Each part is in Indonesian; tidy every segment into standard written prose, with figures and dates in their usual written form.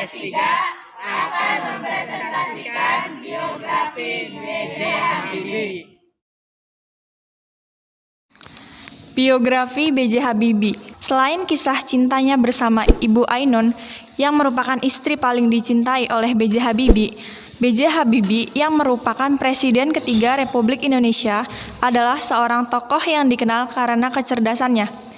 S3 akan mempresentasikan biografi B.J. Habibie. Biografi B.J. Habibie. Selain kisah cintanya bersama Ibu Ainun yang merupakan istri paling dicintai oleh B.J. Habibie, B.J. Habibie yang merupakan Presiden ketiga Republik Indonesia adalah seorang tokoh yang dikenal karena kecerdasannya.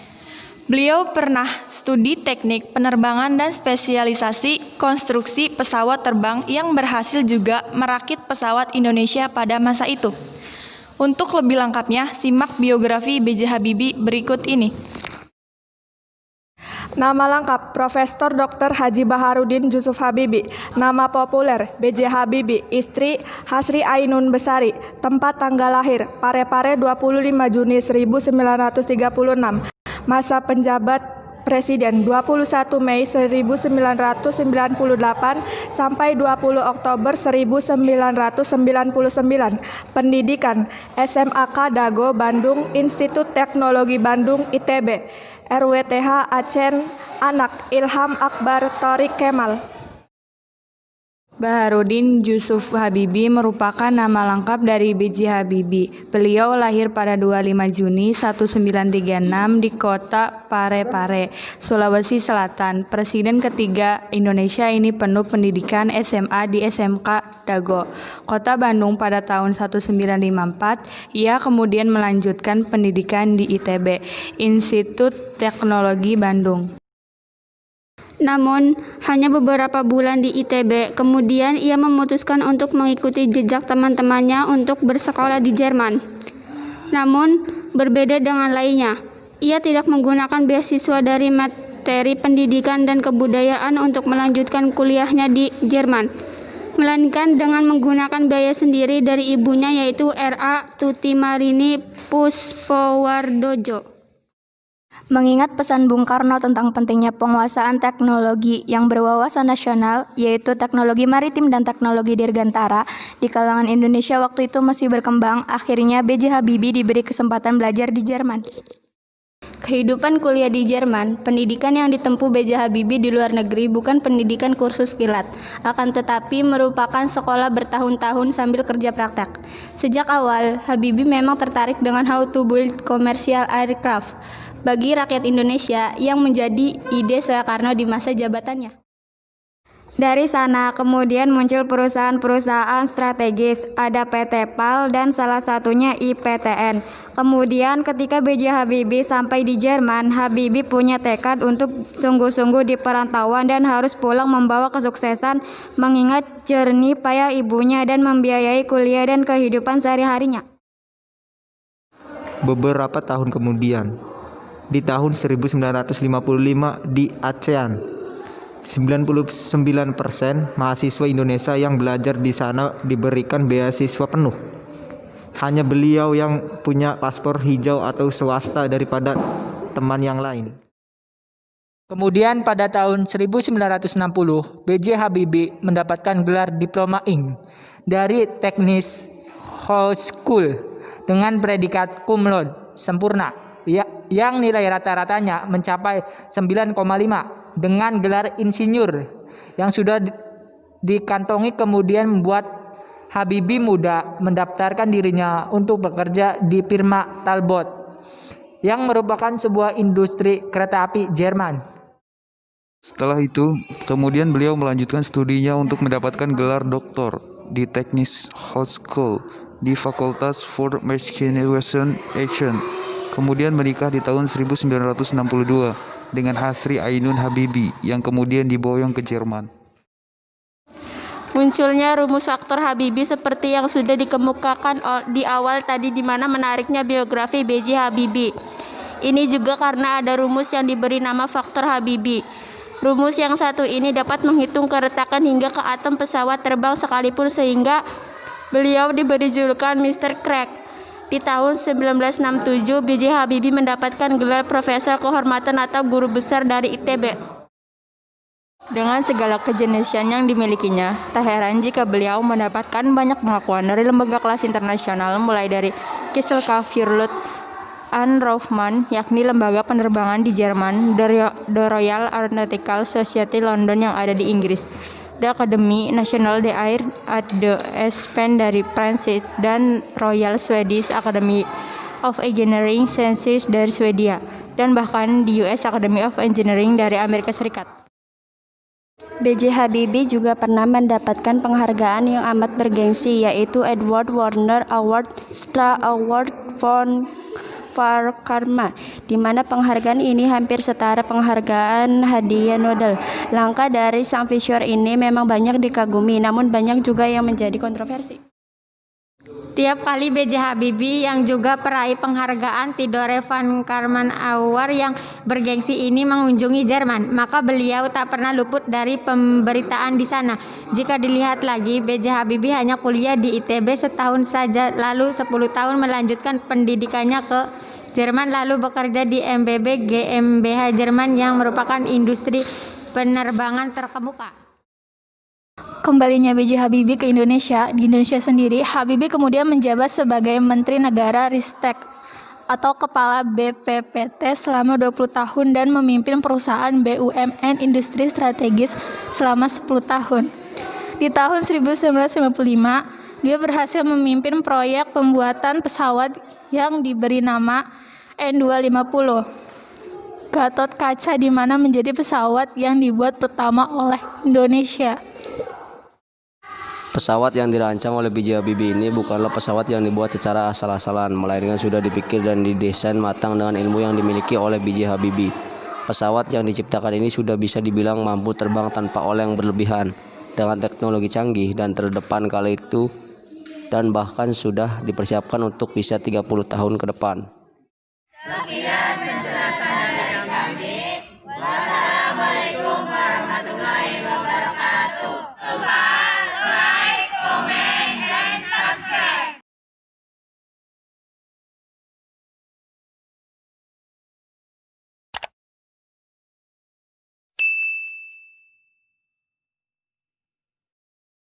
Beliau pernah studi teknik penerbangan dan spesialisasi konstruksi pesawat terbang yang berhasil juga merakit pesawat Indonesia pada masa itu. Untuk lebih lengkapnya, simak biografi B.J. Habibie berikut ini. Nama lengkap Profesor Dr. Haji Baharudin Yusuf Habibie. Nama populer B.J. Habibie. Istri Hasri Ainun Besari. Tempat tanggal lahir Parepare 25 Juni 1936. Masa penjabat Presiden 21 Mei 1998 sampai 20 Oktober 1999. Pendidikan SMAK Dago Bandung, Institut Teknologi Bandung ITB. RWTH Aceh, anak Ilham Akbar Thorik Kemal. Baharudin Yusuf Habibie merupakan nama lengkap dari B.J. Habibie. Beliau lahir pada 25 Juni 1936 di kota Parepare, Sulawesi Selatan. Presiden ketiga Indonesia ini penuh pendidikan SMA di SMK Dago, Kota Bandung pada tahun 1954. Ia kemudian melanjutkan pendidikan di ITB, Institut Teknologi Bandung. Namun, hanya beberapa bulan di ITB, kemudian ia memutuskan untuk mengikuti jejak teman-temannya untuk bersekolah di Jerman. Namun, berbeda dengan lainnya, ia tidak menggunakan beasiswa dari materi pendidikan dan kebudayaan untuk melanjutkan kuliahnya di Jerman, melainkan dengan menggunakan biaya sendiri dari ibunya yaitu R.A. Tutimarini Puspowardojo. Mengingat pesan Bung Karno tentang pentingnya penguasaan teknologi yang berwawasan nasional, yaitu teknologi maritim dan teknologi dirgantara, di kalangan Indonesia waktu itu masih berkembang, akhirnya B.J. Habibie diberi kesempatan belajar di Jerman. Kehidupan kuliah di Jerman, pendidikan yang ditempuh B.J. Habibie di luar negeri bukan pendidikan kursus kilat, akan tetapi merupakan sekolah bertahun-tahun sambil kerja praktek. Sejak awal, Habibie memang tertarik dengan how to build commercial aircraft bagi rakyat Indonesia yang menjadi ide Soekarno di masa jabatannya. Dari sana kemudian muncul perusahaan-perusahaan strategis, ada PT PAL dan salah satunya IPTN. Kemudian ketika B.J. Habibie sampai di Jerman, Habibie punya tekad untuk sungguh-sungguh di perantauan dan harus pulang membawa kesuksesan mengingat jernih payah ibunya dan membiayai kuliah dan kehidupan sehari-harinya. Beberapa tahun kemudian, di tahun 1955 di ASEAN, 99% mahasiswa Indonesia yang belajar di sana diberikan beasiswa penuh. Hanya beliau yang punya paspor hijau atau swasta daripada teman yang lain. Kemudian pada tahun 1960, B.J. Habibie mendapatkan gelar Diploma Ing dari Technics High School dengan predikat cum laude sempurna, yang nilai rata-ratanya mencapai 9,5 dengan gelar insinyur yang sudah dikantongi, kemudian membuat Habibie mudah mendaftarkan dirinya untuk bekerja di firma Talbot yang merupakan sebuah industri kereta api Jerman. Setelah itu, kemudian beliau melanjutkan studinya untuk mendapatkan gelar doktor di Technics High School di Fakultas for Mechanization Action. Kemudian menikah di tahun 1962 dengan Hasri Ainun Habibie yang kemudian diboyong ke Jerman. Munculnya rumus faktor Habibie seperti yang sudah dikemukakan di awal tadi, di mana menariknya biografi B.J. Habibie. Ini juga karena ada rumus yang diberi nama faktor Habibie. Rumus yang satu ini dapat menghitung keretakan hingga ke atom pesawat terbang sekalipun, sehingga beliau diberi julukan Mr. Crack. Di tahun 1967, B.J. Habibie mendapatkan gelar Profesor Kehormatan atau Guru Besar dari ITB. Dengan segala kejeniusan yang dimilikinya, tak heran jika beliau mendapatkan banyak pengakuan dari lembaga kelas internasional mulai dari Kieselka Fürlut perusahaan Rothman, yakni lembaga penerbangan di Jerman, The Royal Aeronautical Society London yang ada di Inggris, The Académie Nationale des Arts et des Sciences dari Prancis, dan Royal Swedish Academy of Engineering Sciences dari Swedia, dan bahkan di US Academy of Engineering dari Amerika Serikat. B.J. Habibie juga pernah mendapatkan penghargaan yang amat bergengsi, yaitu Edward Warner Award, Star Award for Karma, di mana penghargaan ini hampir setara penghargaan hadiah Nobel. Langkah dari sang visioner ini memang banyak dikagumi, namun banyak juga yang menjadi kontroversi. Tiap kali B.J. Habibie yang juga peraih penghargaan Theodore van Karman Award yang bergengsi ini mengunjungi Jerman, maka beliau tak pernah luput dari pemberitaan di sana. Jika dilihat lagi, B.J. Habibie hanya kuliah di ITB setahun saja, lalu 10 tahun melanjutkan pendidikannya ke Jerman, lalu bekerja di MBB GmbH Jerman yang merupakan industri penerbangan terkemuka. Kembalinya B.J. Habibie ke Indonesia, di Indonesia sendiri, Habibie kemudian menjabat sebagai Menteri Negara Ristek atau Kepala BPPT selama 20 tahun dan memimpin perusahaan BUMN Industri Strategis selama 10 tahun. Di tahun 1955, dia berhasil memimpin proyek pembuatan pesawat yang diberi nama N250, Gatot Kaca, di mana menjadi pesawat yang dibuat pertama oleh Indonesia. Pesawat yang dirancang oleh B.J. Habibie ini bukanlah pesawat yang dibuat secara asal-asalan, melainkan sudah dipikir dan didesain matang dengan ilmu yang dimiliki oleh B.J. Habibie. Pesawat yang diciptakan ini sudah bisa dibilang mampu terbang tanpa oleng berlebihan, dengan teknologi canggih dan terdepan kala itu, dan bahkan sudah dipersiapkan untuk bisa 30 tahun ke depan. Sekian